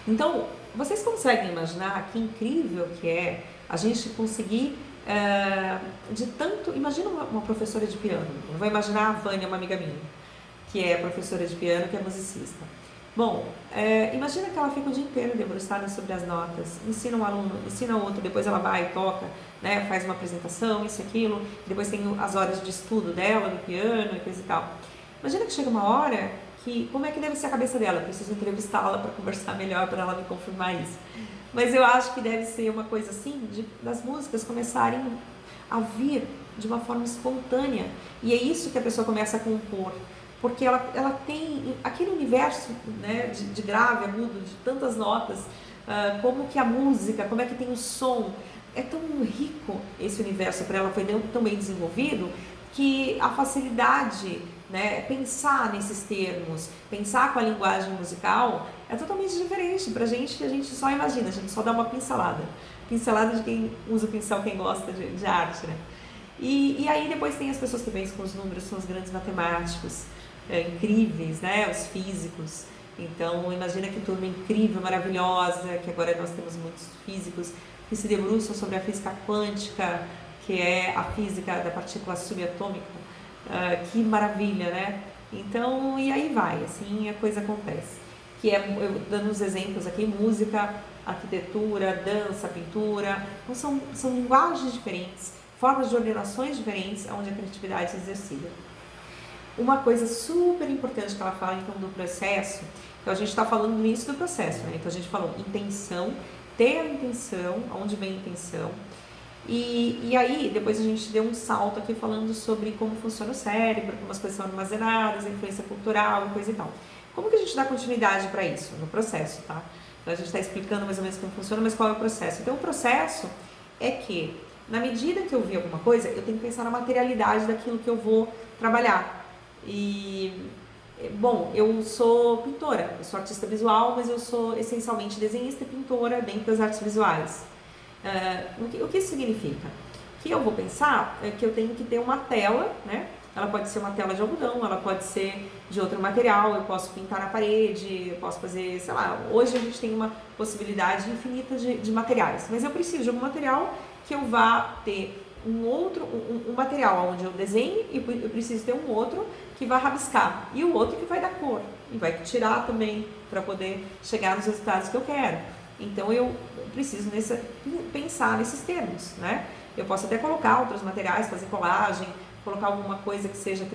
Então, vocês conseguem imaginar que incrível que é a gente conseguir, de tanto... Imagina uma professora de piano, eu vou imaginar a Vânia, uma amiga minha, que é professora de piano, que é musicista. Bom, imagina que ela fica o dia inteiro debruçada sobre as notas, ensina um aluno, ensina outro, depois ela vai e toca, né, faz uma apresentação, isso e aquilo, depois tem as horas de estudo dela, do piano e coisa e tal. Imagina que chega uma hora que, como é que deve ser a cabeça dela? Eu preciso entrevistá-la para conversar melhor, para ela me confirmar isso. Mas eu acho que deve ser uma coisa assim, das músicas começarem a vir de uma forma espontânea. E é isso que a pessoa começa a compor. Porque ela tem aquele universo, né, de grave, agudo, de tantas notas, como que a música, como é que tem o som. É tão rico esse universo para ela, foi tão bem desenvolvido, que a facilidade, né, pensar nesses termos, pensar com a linguagem musical é totalmente diferente. Pra gente, a gente só imagina, a gente só dá uma pincelada. Pincelada de quem usa o pincel, quem gosta de arte, né? E aí depois tem as pessoas que pensam com os números, são os grandes matemáticos, incríveis, né, os físicos. Então imagina que turma incrível, maravilhosa, que agora nós temos muitos físicos que se debruçam sobre a física quântica, que é a física da partícula subatômica. Que maravilha, né? Então, e aí vai, assim a coisa acontece. Que é, eu dando uns exemplos aqui, música, arquitetura, dança, pintura, então são linguagens diferentes, formas de ordenações diferentes, onde a criatividade é exercida. Uma coisa super importante que ela fala, então, do processo, então a gente está falando no início do processo, né? Então a gente falou intenção, ter a intenção, onde vem a intenção. E aí, depois a gente deu um salto aqui falando sobre como funciona o cérebro, como as coisas são armazenadas, a influência cultural e coisa e tal. Como que a gente dá continuidade para isso? No processo, tá? Então a gente está explicando mais ou menos como funciona, mas qual é o processo? Então o processo é que, na medida que eu vi alguma coisa, eu tenho que pensar na materialidade daquilo que eu vou trabalhar. E, bom, eu sou pintora, eu sou artista visual, mas eu sou essencialmente desenhista e pintora dentro das artes visuais. O que isso significa? Que eu vou pensar que eu tenho que ter uma tela, né? Ela pode ser uma tela de algodão, ela pode ser de outro material, eu posso pintar na parede, eu posso fazer, sei lá, hoje a gente tem uma possibilidade infinita de materiais, mas eu preciso de algum material que eu vá ter um material onde eu desenhe e eu preciso ter um outro que vai rabiscar e o outro que vai dar cor e vai tirar também para poder chegar nos resultados que eu quero. Então eu preciso pensar nesses termos, né? Eu posso até colocar outros materiais, fazer colagem, colocar alguma coisa que seja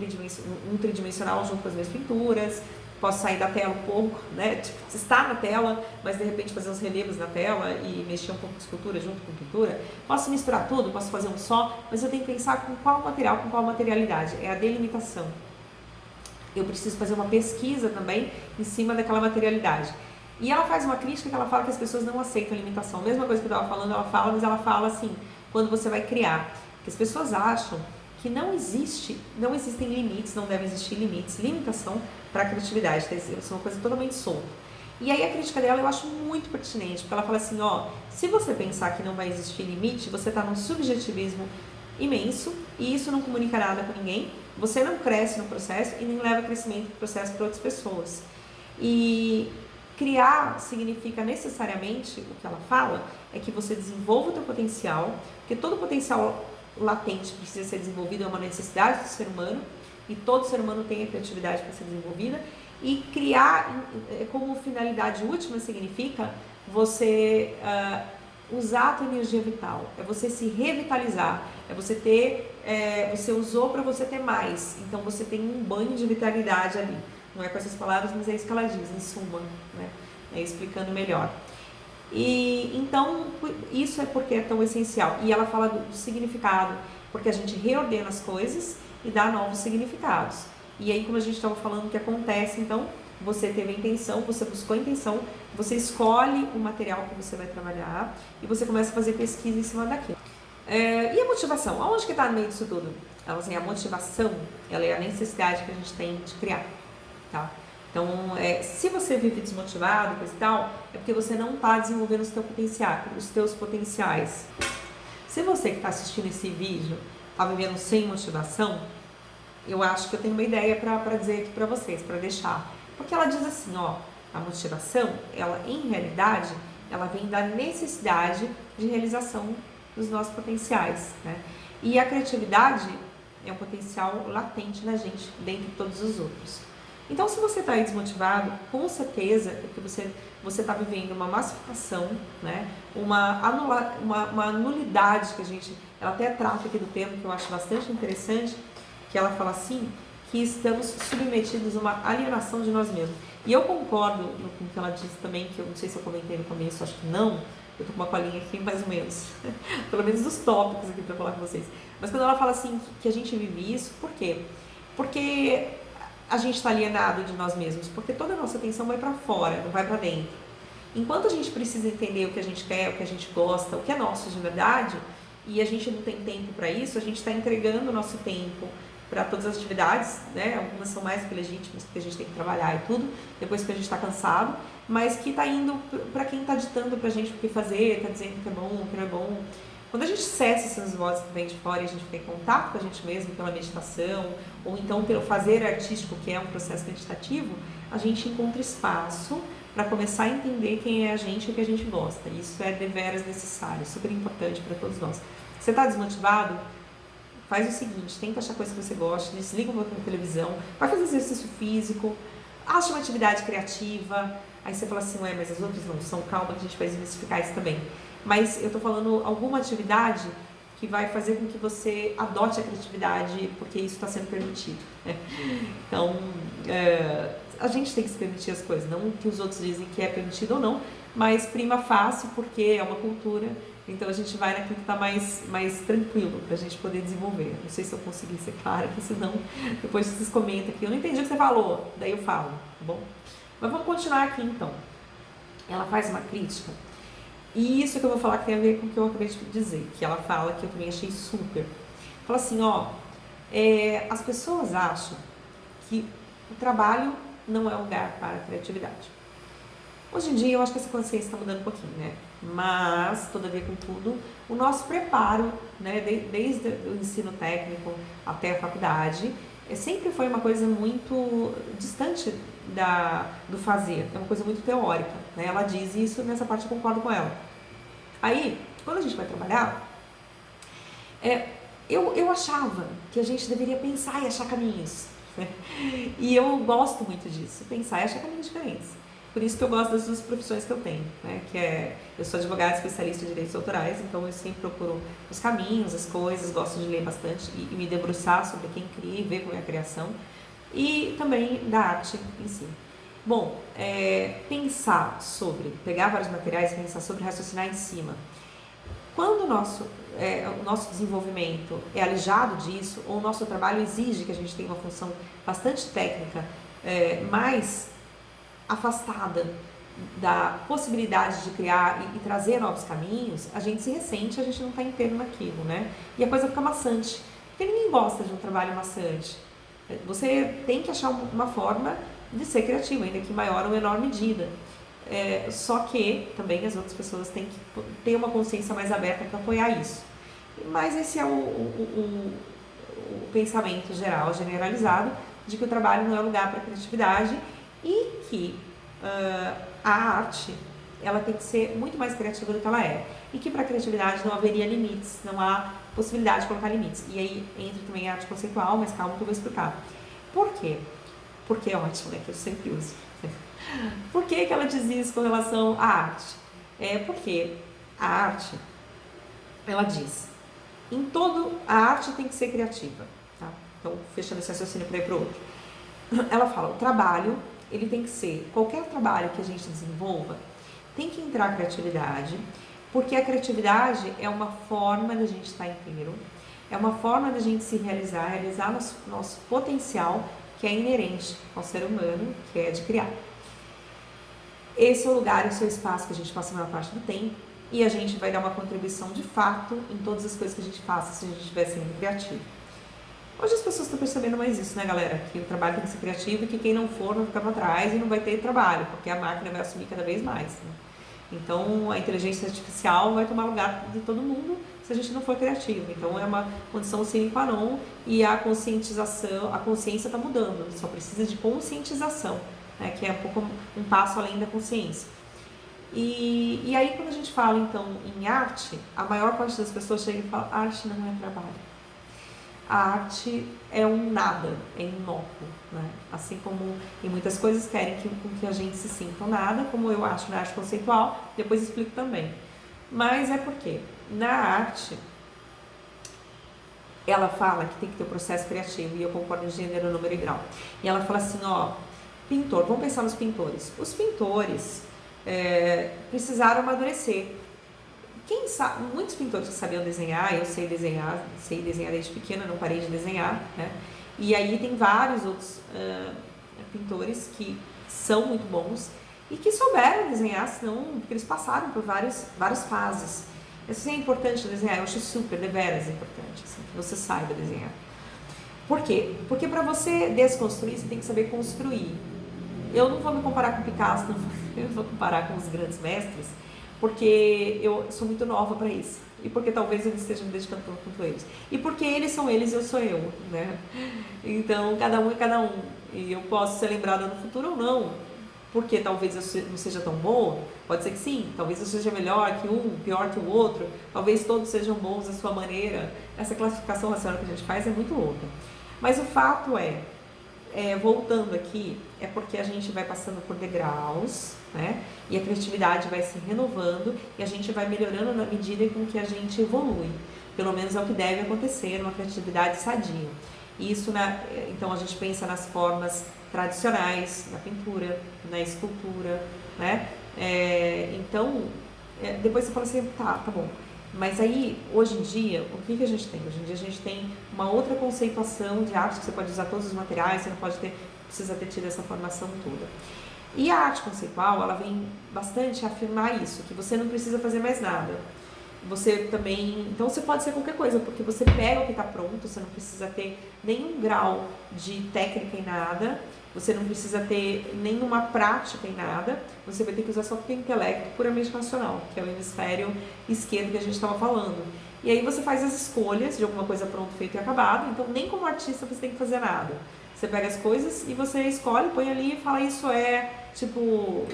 tridimensional junto com as minhas pinturas. Posso sair da tela um pouco, né? Tipo, estar na tela, mas de repente fazer uns relevos na tela e mexer um pouco de escultura junto com pintura. Posso misturar tudo, posso fazer um só, mas eu tenho que pensar com qual material, com qual materialidade. É a delimitação. Eu preciso fazer uma pesquisa também em cima daquela materialidade. E ela faz uma crítica que ela fala que as pessoas não aceitam a limitação. Mesma coisa que eu estava falando, ela fala, mas ela fala assim, quando você vai criar, que as pessoas acham que não existem limites, não devem existir limites, limitação para a criatividade, isso é uma coisa totalmente solta. E aí a crítica dela eu acho muito pertinente, porque ela fala assim, ó, se você pensar que não vai existir limite, você está num subjetivismo imenso e isso não comunica nada com ninguém, você não cresce no processo e nem leva crescimento do processo para outras pessoas. E criar significa necessariamente, o que ela fala, é que você desenvolva o teu potencial, porque todo potencial latente precisa ser desenvolvido, é uma necessidade do ser humano, e todo ser humano tem a criatividade para ser desenvolvida, e criar como finalidade última significa você usar a tua energia vital, é você se revitalizar, é você ter, você usou para você ter mais, então você tem um banho de vitalidade ali. Não é com essas palavras, mas é isso que ela diz, em suma, né? Explicando melhor. E então, isso é porque é tão essencial. E ela fala do significado, porque a gente reordena as coisas e dá novos significados. E aí, como a gente estava falando, o que acontece, então, você teve a intenção, você buscou a intenção, você escolhe o material que você vai trabalhar e você começa a fazer pesquisa em cima daquilo. E a motivação? Aonde que está no meio disso tudo? Então, assim, a motivação, ela é a necessidade que a gente tem de criar. Tá? Então, se você vive desmotivado, coisa e tal, é porque você não está desenvolvendo os teus potenciais. Se você que está assistindo esse vídeo está vivendo sem motivação, eu acho que eu tenho uma ideia para dizer aqui para vocês, para deixar. Porque ela diz assim, ó, a motivação, ela em realidade, ela vem da necessidade de realização dos nossos potenciais, né? E a criatividade é um potencial latente na gente, dentre todos os outros. Então, se você está aí desmotivado, com certeza é porque você está vivendo uma massificação, né? Uma nulidade que ela até trata aqui do termo que eu acho bastante interessante, que ela fala assim, que estamos submetidos a uma alienação de nós mesmos. E eu concordo com o que ela disse também, que eu não sei se eu comentei no começo, acho que não, eu tô com uma colinha aqui mais ou menos, pelo menos dos tópicos aqui para falar com vocês. Mas quando ela fala assim, que a gente vive isso, por quê? Porque a gente está alienado de nós mesmos, porque toda a nossa atenção vai para fora, não vai para dentro. Enquanto a gente precisa entender o que a gente quer, o que a gente gosta, o que é nosso de verdade, e a gente não tem tempo para isso, a gente está entregando o nosso tempo para todas as atividades, né? Algumas são mais que legítimas, porque a gente tem que trabalhar e tudo, depois que a gente está cansado, mas que está indo para quem está ditando para a gente o que fazer, está dizendo que é bom, que não é bom. Quando a gente cessa essas vozes que vêm de fora e a gente tem contato com a gente mesmo pela meditação, ou então pelo fazer artístico, que é um processo meditativo, a gente encontra espaço para começar a entender quem é a gente e o que a gente gosta. Isso é deveras necessário, super importante para todos nós. Você está desmotivado? Faz o seguinte, tenta achar coisa que você gosta, desliga um pouco a televisão, vai fazer exercício físico, acha uma atividade criativa, aí você fala assim, ué, mas as outras não são, calma que a gente vai diversificar isso também. Mas eu tô falando alguma atividade que vai fazer com que você adote a criatividade, porque isso está sendo permitido, né? Então, a gente tem que se permitir as coisas, não que os outros dizem que é permitido ou não, mas prima facie, porque é uma cultura, então a gente vai naquilo que está mais tranquilo para a gente poder desenvolver. Não sei se eu consegui ser clara, porque senão depois vocês comentam aqui, eu não entendi o que você falou, daí eu falo, tá bom? Mas vamos continuar aqui então. Ela faz uma crítica, e isso que eu vou falar que tem a ver com o que eu acabei de dizer, que ela fala, que eu também achei super. Fala assim, ó, as pessoas acham que o trabalho não é um lugar para a criatividade. Hoje em dia eu acho que essa consciência está mudando um pouquinho, né? Mas, todavia, contudo, o nosso preparo, né, desde o ensino técnico até a faculdade, sempre foi uma coisa muito distante do fazer, é uma coisa muito teórica, né? Ela diz isso, nessa parte eu concordo com ela. Aí, quando a gente vai trabalhar, eu achava que a gente deveria pensar e achar caminhos, né? E eu gosto muito disso, pensar e achar caminhos diferentes. Por isso que eu gosto das duas profissões que eu tenho, né? Eu sou advogada especialista em direitos autorais, então eu sempre procuro os caminhos, as coisas, gosto de ler bastante e me debruçar sobre quem cria e ver como é a criação, e também da arte em si. Bom, pensar sobre, pegar vários materiais e pensar sobre, raciocinar em cima. Quando o nosso desenvolvimento é alijado disso, ou o nosso trabalho exige que a gente tenha uma função bastante técnica, mais afastada da possibilidade de criar e trazer novos caminhos, a gente se ressente, a gente não está inteiro naquilo, né? E a coisa fica maçante, porque ninguém gosta de um trabalho maçante. Você tem que achar uma forma de ser criativo, ainda que em maior ou menor medida. Só que também as outras pessoas têm que ter uma consciência mais aberta para apoiar isso. Mas esse é o pensamento geral, generalizado, de que o trabalho não é lugar para criatividade e que a arte ela tem que ser muito mais criativa do que ela é. E que para a criatividade não haveria limites, não há possibilidade de colocar limites. E aí entra também a arte conceitual, mas calma que eu vou explicar. Por quê? Porque é ótimo, né? Que eu sempre uso. Por que ela diz isso com relação à arte? Porque a arte, ela diz, a arte tem que ser criativa, tá? Então, fechando esse raciocínio para ir para o outro. Ela fala, o trabalho, ele tem que ser, qualquer trabalho que a gente desenvolva, tem que entrar a criatividade, porque a criatividade é uma forma da gente estar inteiro, é uma forma da gente se realizar nosso potencial, que é inerente ao ser humano, que é de criar. Esse é o lugar, esse é o espaço que a gente passa a maior parte do tempo, e a gente vai dar uma contribuição de fato em todas as coisas que a gente faça, se a gente estiver sendo criativo. Hoje as pessoas estão percebendo mais isso, né, galera? Que o trabalho tem que ser criativo e que quem não for vai ficar para trás e não vai ter trabalho, porque a máquina vai assumir cada vez mais, né? Então, a inteligência artificial vai tomar lugar de todo mundo se a gente não for criativo. Então, é uma condição sine qua non e a conscientização, a consciência está mudando, só precisa de conscientização, né, que é um pouco um passo além da consciência. E aí, quando a gente fala, então, em arte, a maior parte das pessoas chega e fala, arte não é trabalho. A arte é um nada, é inócuo, né? Assim como em muitas coisas querem que a gente se sinta um nada, como eu acho na arte conceitual, depois explico também. Mas é porque na arte ela fala que tem que ter um processo criativo, e eu concordo em gênero, número e grau. E ela fala assim, ó, pintor, vamos pensar nos pintores. Os pintores precisaram amadurecer. Quem sabe, muitos pintores que sabiam desenhar, eu sei desenhar desde pequena, não parei de desenhar, né? E aí tem vários outros pintores que são muito bons e que souberam desenhar, senão, porque eles passaram por várias fases. Isso é importante desenhar, eu acho super, deveras importante, assim, que você saiba desenhar. Por quê? Porque para você desconstruir, você tem que saber construir. Eu não vou me comparar com Picasso, não eu vou comparar com os grandes mestres, porque eu sou muito nova para isso. E porque talvez eu esteja me dedicando tanto quanto eles. E porque eles são eles e eu sou eu, né? Então, cada um é cada um. E eu posso ser lembrada no futuro ou não. Porque talvez eu não seja tão boa. Pode ser que sim. Talvez eu seja melhor que um, pior que o outro. Talvez todos sejam bons à sua maneira. Essa classificação racional que a gente faz é muito louca. Mas o fato voltando aqui, é porque a gente vai passando por degraus, né? E a criatividade vai se renovando e a gente vai melhorando na medida com que a gente evolui. Pelo menos é o que deve acontecer numa criatividade sadia. Isso, então a gente pensa nas formas tradicionais, na pintura, na escultura, né? Depois você fala assim, tá bom. Mas aí, hoje em dia, o que a gente tem? Hoje em dia a gente tem uma outra conceituação de arte, que você pode usar todos os materiais, você não precisa ter tido essa formação toda. E a arte conceitual, ela vem bastante a afirmar isso, que você não precisa fazer mais nada. Você também, então você pode ser qualquer coisa, porque você pega o que está pronto, você não precisa ter nenhum grau de técnica em nada, você não precisa ter nenhuma prática em nada, você vai ter que usar só o teu intelecto puramente racional, que é o hemisfério esquerdo que a gente estava falando. E aí você faz as escolhas de alguma coisa pronto, feito e acabado, então nem como artista você tem que fazer nada. Você pega as coisas e você escolhe, põe ali e fala, isso é, tipo,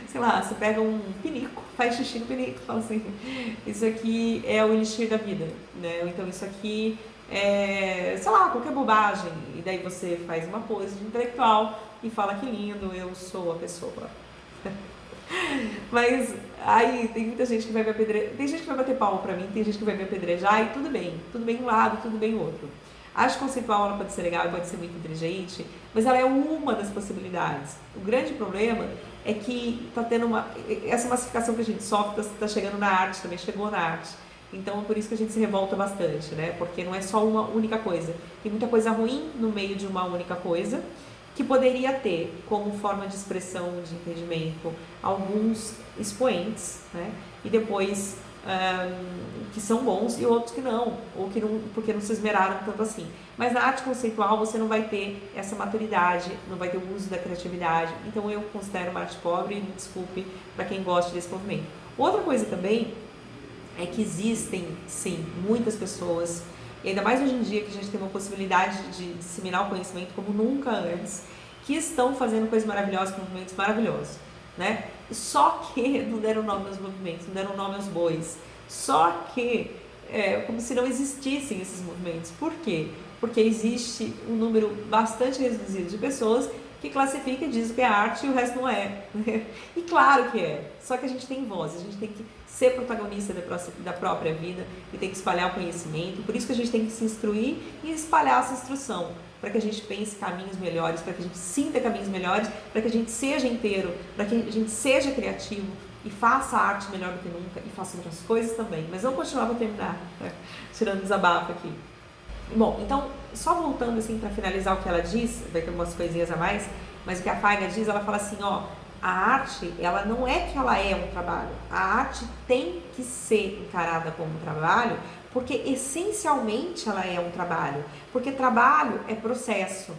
sei lá, você pega um pinico, faz xixi no pinico, fala assim, isso aqui é o elixir da vida, né? Então isso aqui é, sei lá, qualquer bobagem. E daí você faz uma pose de intelectual e fala que lindo, eu sou a pessoa. Mas aí tem muita gente que vai me apedrejar, tem gente que vai bater palma pra mim, tem gente que vai me apedrejar e tudo bem um lado, tudo bem o outro. A arte conceitual ela pode ser legal, pode ser muito inteligente, mas ela é uma das possibilidades. O grande problema é que está tendo essa massificação que a gente sofre, está chegando na arte, também chegou na arte. Então é por isso que a gente se revolta bastante, né? Porque não é só uma única coisa. Tem muita coisa ruim no meio de uma única coisa, que poderia ter como forma de expressão, de entendimento, alguns expoentes, né? E depois que são bons e outros que não, ou que não, porque não se esmeraram tanto assim. Mas na arte conceitual você não vai ter essa maturidade, não vai ter o uso da criatividade. Então eu considero uma arte pobre, me desculpe para quem gosta desse movimento. Outra coisa também é que existem, sim, muitas pessoas, e ainda mais hoje em dia que a gente tem uma possibilidade de disseminar o conhecimento como nunca antes, que estão fazendo coisas maravilhosas, movimentos maravilhosos, né? Só que não deram nome aos movimentos, não deram nome aos bois. Só que como se não existissem esses movimentos. Por quê? Porque existe um número bastante reduzido de pessoas que classifica e diz que é arte e o resto não é. E claro que é, só que a gente tem voz, a gente tem que ser protagonista da própria vida e tem que espalhar o conhecimento, por isso que a gente tem que se instruir e espalhar essa instrução, para que a gente pense caminhos melhores, para que a gente sinta caminhos melhores, para que a gente seja inteiro, para que a gente seja criativo e faça arte melhor do que nunca e faça outras coisas também. Mas vamos continuar para terminar, né? Tirando desabafo aqui. Bom, então, só voltando assim para finalizar o que ela diz, vai ter umas coisinhas a mais, mas o que a Feiga diz, ela fala assim, ó, a arte, ela não é que ela é um trabalho, a arte tem que ser encarada como um trabalho, porque essencialmente ela é um trabalho, porque trabalho é processo,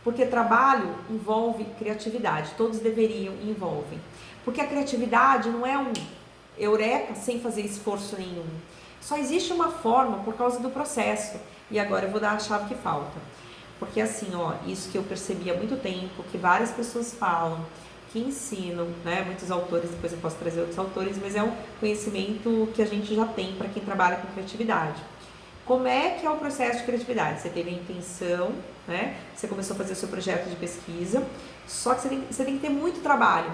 porque trabalho envolve criatividade, todos deveriam e envolvem, porque a criatividade não é um eureka sem fazer esforço nenhum, só existe uma forma por causa do processo. E agora eu vou dar a chave que falta, porque assim, ó, isso que eu percebi há muito tempo, que várias pessoas falam, que ensinam, né, muitos autores, depois eu posso trazer outros autores, mas é um conhecimento que a gente já tem para quem trabalha com criatividade. Como é que é o processo de criatividade? Você teve a intenção, né, você começou a fazer o seu projeto de pesquisa, só que você tem que ter muito trabalho,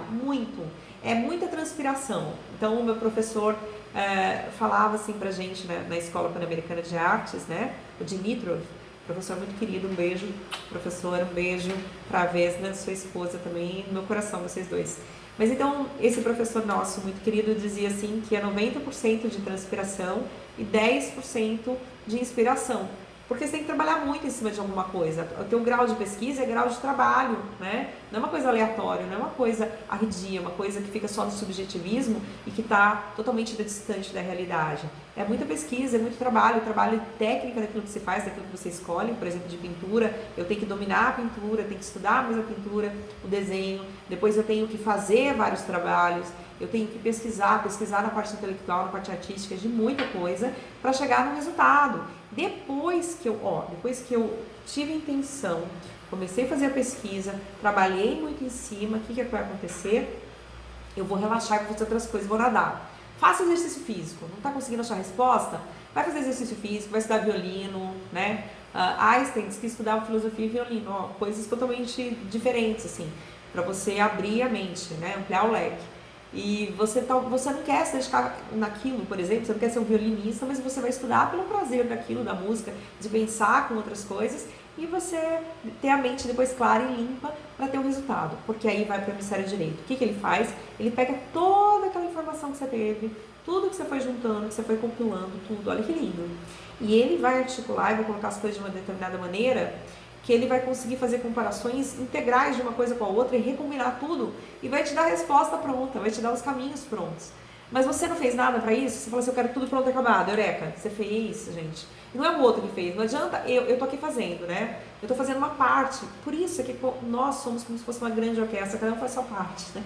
é muita transpiração. Então o meu professor falava assim pra gente, né, na Escola Pan-Americana de Artes, né, o Dimitrov, professor muito querido, um beijo, professora, um beijo pra Vesna, sua esposa também, no meu coração, vocês dois. Mas então, esse professor nosso, muito querido, dizia assim que é 90% de transpiração e 10% de inspiração. Porque você tem que trabalhar muito em cima de alguma coisa. O teu grau de pesquisa é grau de trabalho, né? Não é uma coisa aleatória, não é uma coisa arredia, uma coisa que fica só no subjetivismo e que está totalmente distante da realidade. É muita pesquisa, é muito trabalho técnica daquilo que você faz, daquilo que você escolhe, por exemplo, de pintura. Eu tenho que dominar a pintura, tenho que estudar mais a pintura, o desenho. Depois eu tenho que fazer vários trabalhos. Eu tenho que pesquisar na parte intelectual, na parte artística, de muita coisa, para chegar no resultado. Depois que eu tive a intenção, comecei a fazer a pesquisa, trabalhei muito em cima, o que vai acontecer? Eu vou relaxar e vou fazer outras coisas, vou nadar. Faça exercício físico, não está conseguindo achar a resposta? Vai fazer exercício físico, vai estudar violino, né? Einstein disse que estudava filosofia e violino, ó, coisas totalmente diferentes, assim, para você abrir a mente, né? Ampliar o leque. E você não quer se dedicar naquilo, por exemplo, você não quer ser um violinista, mas você vai estudar pelo prazer daquilo, da música, de pensar com outras coisas e você ter a mente depois clara e limpa para ter um resultado, porque aí vai para o Hemisfério Direito. O que ele faz? Ele pega toda aquela informação que você teve, tudo que você foi juntando, que você foi compilando, tudo, olha que lindo. E ele vai articular e vai colocar as coisas de uma determinada maneira que ele vai conseguir fazer comparações integrais de uma coisa com a outra e recombinar tudo e vai te dar a resposta pronta, vai te dar os caminhos prontos. Mas você não fez nada para isso? Você falou assim, eu quero tudo pronto e acabado, eureka, você fez, gente. E não é o outro que fez, não adianta, eu tô aqui fazendo, né? Eu tô fazendo uma parte, por isso é que nós somos como se fosse uma grande orquestra, cada um faz sua parte, né?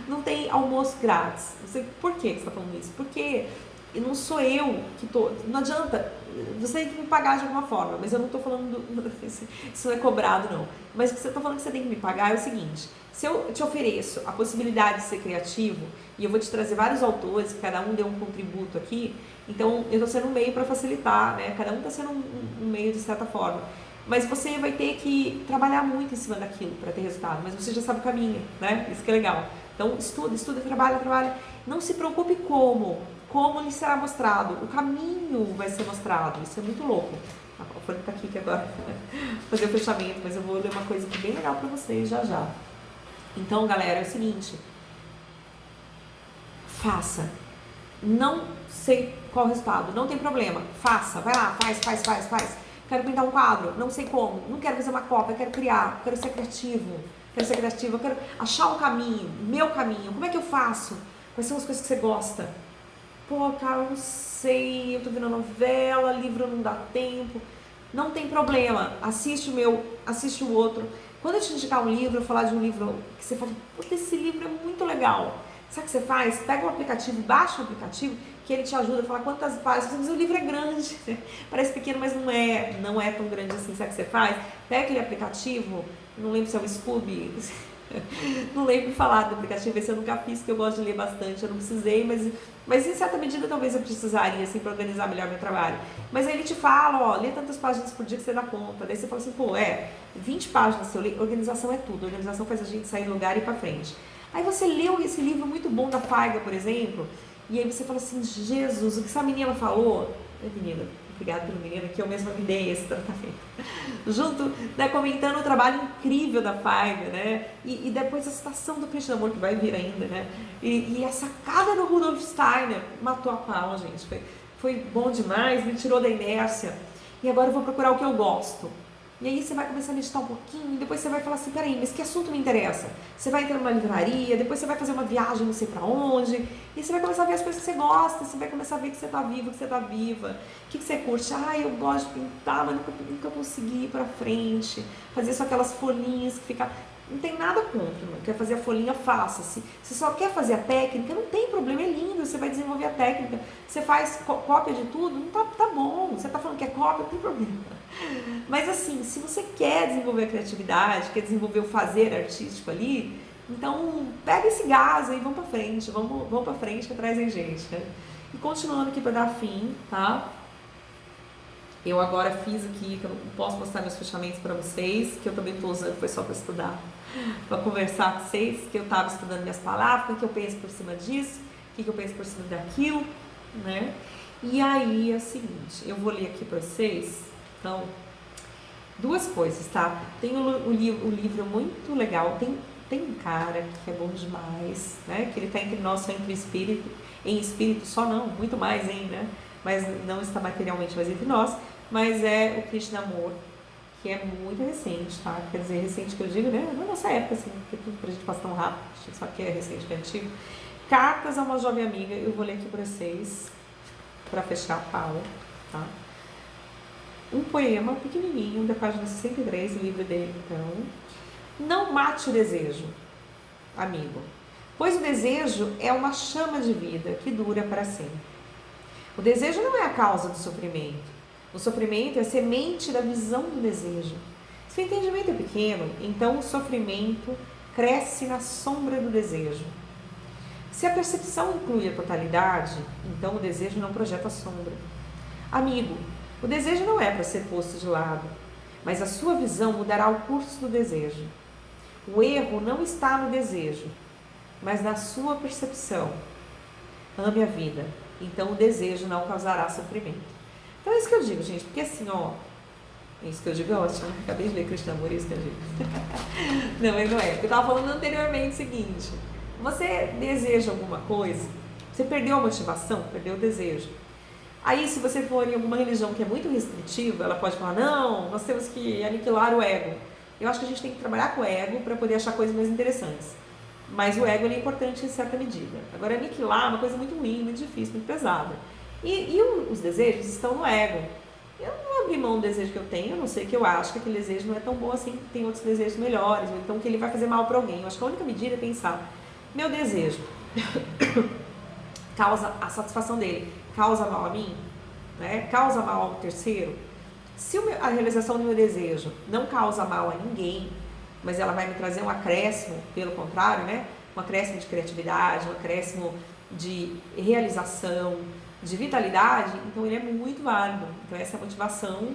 Não tem almoço grátis. Por que você tá falando isso? Porque não sou eu que tô, não adianta, você tem que me pagar de alguma forma, mas eu não tô falando, isso não é cobrado não, mas o que eu tô falando que você tem que me pagar é o seguinte, se eu te ofereço a possibilidade de ser criativo, e eu vou te trazer vários autores, que cada um deu um contributo aqui, então eu tô sendo um meio para facilitar, né, cada um tá sendo um meio de certa forma, mas você vai ter que trabalhar muito em cima daquilo para ter resultado, mas você já sabe o caminho, né, isso que é legal, então estuda, trabalha, não se preocupe como lhe será mostrado, o caminho vai ser mostrado, isso é muito louco. O Fone tá aqui que agora vou fazer o fechamento, mas eu vou ler uma coisa aqui bem legal para vocês já. Então, galera, é o seguinte, faça, não sei qual o resultado, não tem problema, faça, vai lá, faz. Quero pintar um quadro, não sei como, não quero fazer uma cópia, quero criar, quero ser criativo, eu quero achar um caminho, meu caminho, como é que eu faço? Quais são as coisas que você gosta? Pô, cara, eu não sei, eu tô vendo novela, livro não dá tempo. Não tem problema, assiste o meu, assiste o outro. Quando eu te indicar um livro, eu falar de um livro que você fala, puta, esse livro é muito legal. Sabe o que você faz? Pega um aplicativo, baixa o aplicativo, que ele te ajuda a falar quantas páginas. Mas o livro é grande, parece pequeno, mas não é tão grande assim. Sabe o que você faz? Pega aquele aplicativo, não lembro se é o Scooby, não lembro de falar do aplicativo, esse eu nunca fiz, porque eu gosto de ler bastante, eu não precisei, mas em certa medida talvez eu precisaria, assim, para organizar melhor meu trabalho. Mas aí ele te fala, ó, lê tantas páginas por dia que você dá conta. Daí você fala assim, pô, 20 páginas, se eu ler, organização é tudo, organização faz a gente sair do lugar e ir pra frente. Aí você leu esse livro muito bom da Faiga, por exemplo, e aí você fala assim, Jesus, o que essa menina falou, menina, obrigada pelo menino, que eu mesma me dei esse tratamento. Junto, né, comentando o trabalho incrível da Faiga, né? E depois a citação do Krishnamurti, que vai vir ainda, né? E a sacada do Rudolf Steiner matou a pau, gente. Foi bom demais, me tirou da inércia. E agora eu vou procurar o que eu gosto. E aí você vai começar a meditar um pouquinho, e depois você vai falar assim, peraí, mas que assunto me interessa? Você vai entrar numa livraria, depois você vai fazer uma viagem não sei pra onde, e você vai começar a ver as coisas que você gosta, você vai começar a ver que você tá vivo, que você tá viva, o que você curte. Eu gosto de pintar, mas nunca consegui ir pra frente, fazer só aquelas folhinhas que ficam... Não tem nada contra, não. Quer fazer a folhinha, faça. Se você só quer fazer a técnica, não tem problema, é lindo, você vai desenvolver a técnica. Você faz cópia de tudo, não tá bom. Você tá falando que é cópia, não tem problema. Mas assim, se você quer desenvolver a criatividade, quer desenvolver o fazer artístico ali, então pega esse gás aí, vamos pra frente, vamos pra frente que trazem gente, né? E continuando aqui para dar fim, tá? Eu agora fiz aqui, que eu não posso mostrar meus fechamentos para vocês, que eu também estou usando, foi só para estudar, para conversar com vocês, que eu estava estudando minhas palavras, o que eu penso por cima disso, o que eu penso por cima daquilo, né? E aí é o seguinte, eu vou ler aqui para vocês, então, duas coisas, tá? Tem um livro muito legal, tem um cara que é bom demais, né? Que ele está entre nós, só entre espírito, em espírito só não, muito mais ainda, né? Mas não está materialmente mais entre nós, mas é o Krishnamurti, que é muito recente, tá? Quer dizer, recente que eu digo, né? Na nossa época, assim, porque tudo pra gente passa tão rápido, só que é recente, que é antigo. Cartas a uma Jovem Amiga, eu vou ler aqui pra vocês, pra fechar a aula, tá? Um poema pequenininho, da página 63, o livro dele, então. Não mate o desejo, amigo, pois o desejo é uma chama de vida que dura para sempre. O desejo não é a causa do sofrimento. O sofrimento é a semente da visão do desejo. Se o entendimento é pequeno, então o sofrimento cresce na sombra do desejo. Se a percepção inclui a totalidade, então o desejo não projeta sombra. Amigo, o desejo não é para ser posto de lado, mas a sua visão mudará o curso do desejo. O erro não está no desejo, mas na sua percepção. Ame a vida. Então o desejo não causará sofrimento. Então é isso que eu digo, gente, porque assim, ó, isso que eu digo é ótimo, acabei de ler Krishnamurti, isso que eu digo. Não, mas não é, porque eu estava falando anteriormente o seguinte, você deseja alguma coisa, você perdeu a motivação, perdeu o desejo. Aí se você for em alguma religião que é muito restritiva, ela pode falar, não, nós temos que aniquilar o ego. Eu acho que a gente tem que trabalhar com o ego para poder achar coisas mais interessantes. Mas o ego ele é importante em certa medida. Agora, aniquilar é uma coisa muito ruim, muito difícil, muito pesada. E os desejos estão no ego. Eu não abri mão do desejo que eu tenho, a não ser que eu acho que aquele desejo não é tão bom assim, que tem outros desejos melhores, ou então que ele vai fazer mal para alguém. Eu acho que a única medida é pensar, meu desejo causa a satisfação dele, causa mal a mim, né? Causa mal ao terceiro. Se a realização do meu desejo não causa mal a ninguém, mas ela vai me trazer um acréscimo, pelo contrário, né? Um acréscimo de criatividade, um acréscimo de realização, de vitalidade, então ele é muito válido. Então essa é a motivação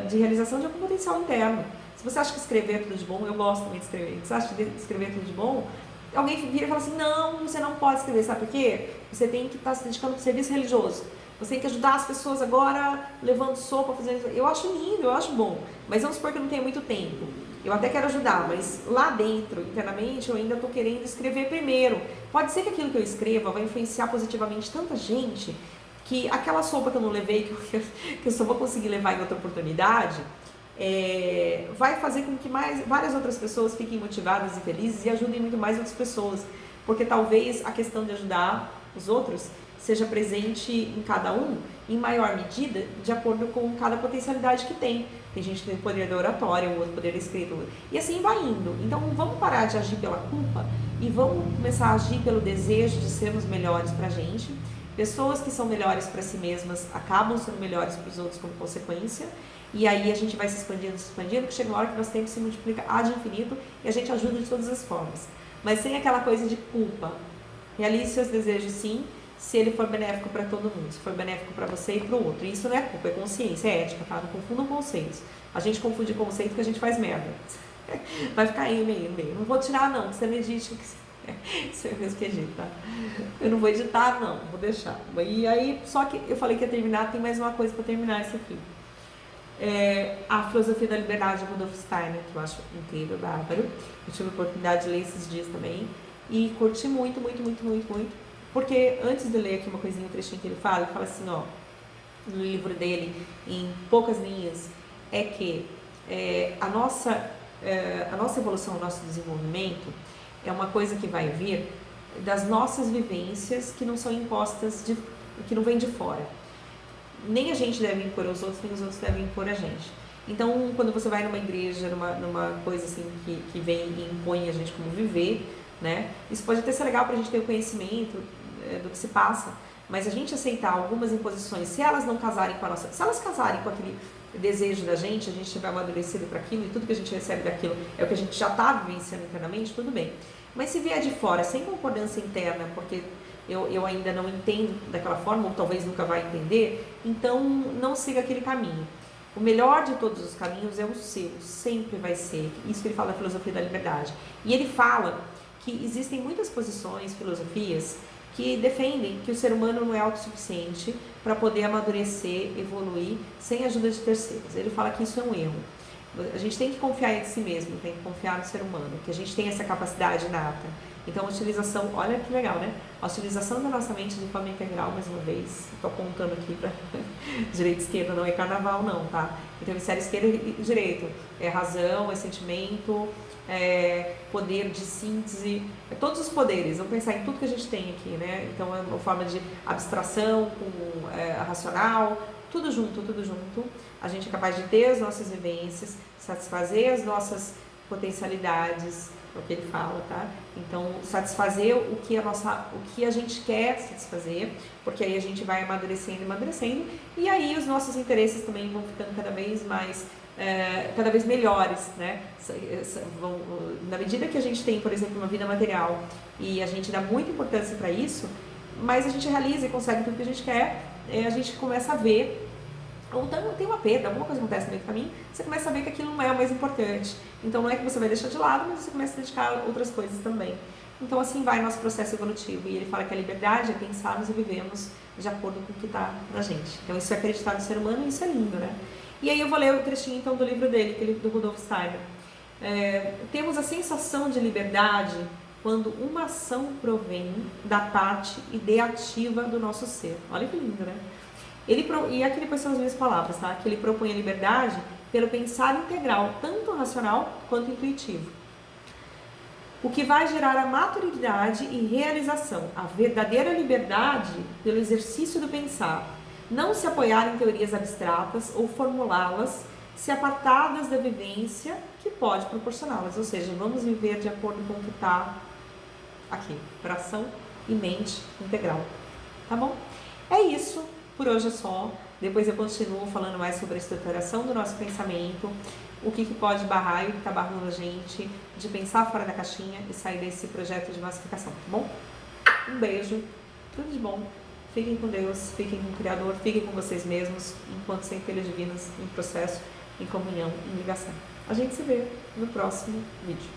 de realização de algum potencial interno. Se você acha que escrever é tudo de bom, eu gosto também de escrever. Se você acha que escrever é tudo de bom, alguém vira e fala assim, não, você não pode escrever, sabe por quê? Você tem que estar se dedicando para o serviço religioso. Você tem que ajudar as pessoas agora, levando sopa, fazendo isso. Eu acho lindo, eu acho bom, mas vamos supor que eu não tenho muito tempo. Eu até quero ajudar, mas lá dentro, internamente, eu ainda estou querendo escrever primeiro. Pode ser que aquilo que eu escreva vai influenciar positivamente tanta gente que aquela sopa que eu não levei, que eu só vou conseguir levar em outra oportunidade, vai fazer com que várias outras pessoas fiquem motivadas e felizes e ajudem muito mais outras pessoas. Porque talvez a questão de ajudar os outros seja presente em cada um, em maior medida, de acordo com cada potencialidade que tem. Tem gente que tem o poder da oratória, o outro poder da escrita, e assim vai indo. Então vamos parar de agir pela culpa e vamos começar a agir pelo desejo de sermos melhores pra gente. Pessoas que são melhores para si mesmas acabam sendo melhores para os outros como consequência, e aí a gente vai se expandindo, que chega uma hora que nosso tempo se multiplica ad infinito e a gente ajuda de todas as formas. Mas sem aquela coisa de culpa. Realize seus desejos sim, se ele for benéfico para todo mundo, se for benéfico para você e para o outro. E isso não é culpa, é consciência, é ética, tá? Não confundam conceitos. A gente confunde conceito que a gente faz merda. Vai ficar aí no meio. Não vou tirar não, você não edite o que isso é mesmo que edita, tá? Eu não vou editar não, vou deixar. E aí, só que eu falei que ia terminar, tem mais uma coisa para terminar isso aqui. A Filosofia da Liberdade, de Rudolf Steiner, que eu acho incrível, bárbaro. Eu tive a oportunidade de ler esses dias também e curti muito, porque antes de ler aqui uma coisinha, um trechinho que ele fala assim, ó, no livro dele, em poucas linhas, é que a nossa evolução, o nosso desenvolvimento é uma coisa que vai vir das nossas vivências que não são impostas, que não vêm de fora. Nem a gente deve impor aos outros, nem os outros devem impor a gente. Então, quando você vai numa igreja, numa coisa assim que vem e impõe a gente como viver, né? Isso pode até ser legal para a gente ter o conhecimento do que se passa, mas a gente aceitar algumas imposições, se elas não casarem com a nossa, se elas casarem com aquele desejo da gente, a gente estiver amadurecido para aquilo e tudo que a gente recebe daquilo é o que a gente já está vivenciando internamente, tudo bem. Mas se vier de fora, sem concordância interna, porque eu ainda não entendo daquela forma, ou talvez nunca vai entender, então não siga aquele caminho. O melhor de todos os caminhos é o seu, sempre vai ser. Isso que ele fala da filosofia da liberdade. E ele fala que existem muitas posições, filosofias, que defendem que o ser humano não é autossuficiente para poder amadurecer, evoluir, sem a ajuda de terceiros. Ele fala que isso é um erro. A gente tem que confiar em si mesmo, tem que confiar no ser humano, que a gente tem essa capacidade inata. Então a utilização, olha que legal, né? A utilização da nossa mente de forma integral, mais uma vez, estou apontando aqui para direita e esquerda, não é carnaval não, tá? Então hemisfério esquerdo e direito, é razão, é sentimento, é poder de síntese, é todos os poderes, vamos pensar em tudo que a gente tem aqui, né? Então é uma forma de abstração com racional, tudo junto, a gente é capaz de ter as nossas vivências, satisfazer as nossas potencialidades, é o que ele fala, tá? Então, satisfazer o que a gente quer satisfazer, porque aí a gente vai amadurecendo, e aí os nossos interesses também vão ficando cada vez melhores, né? Na medida que a gente tem, por exemplo, uma vida material e a gente dá muita importância para isso, mas a gente realiza e consegue tudo que a gente quer, a gente começa a ver, ou então tem uma perda, alguma coisa acontece no meio do caminho, você começa a ver que aquilo não é o mais importante. Então não é que você vai deixar de lado, mas você começa a dedicar a outras coisas também. Então assim vai nosso processo evolutivo. E ele fala que a liberdade é pensarmos e vivemos de acordo com o que está na gente. Então isso é acreditar no ser humano e isso é lindo, né? E aí eu vou ler o trechinho então do livro dele, do Rudolf Steiner. Temos a sensação de liberdade quando uma ação provém da parte ideativa do nosso ser. Olha que lindo, né? E aqui depois são as minhas palavras, tá? Que ele propõe a liberdade pelo pensar integral, tanto racional quanto intuitivo. O que vai gerar a maturidade e realização, a verdadeira liberdade pelo exercício do pensar, não se apoiar em teorias abstratas ou formulá-las se apartadas da vivência que pode proporcioná-las, ou seja, vamos viver de acordo com o que está aqui, coração e mente integral, tá bom? É isso, por hoje é só, depois eu continuo falando mais sobre a estruturação do nosso pensamento, o que pode barrar e o que está barrando a gente de pensar fora da caixinha e sair desse projeto de massificação, tá bom? Um beijo, tudo de bom, fiquem com Deus, fiquem com o Criador, fiquem com vocês mesmos, enquanto centelhas divinas em processo, em comunhão, em ligação. A gente se vê no próximo vídeo.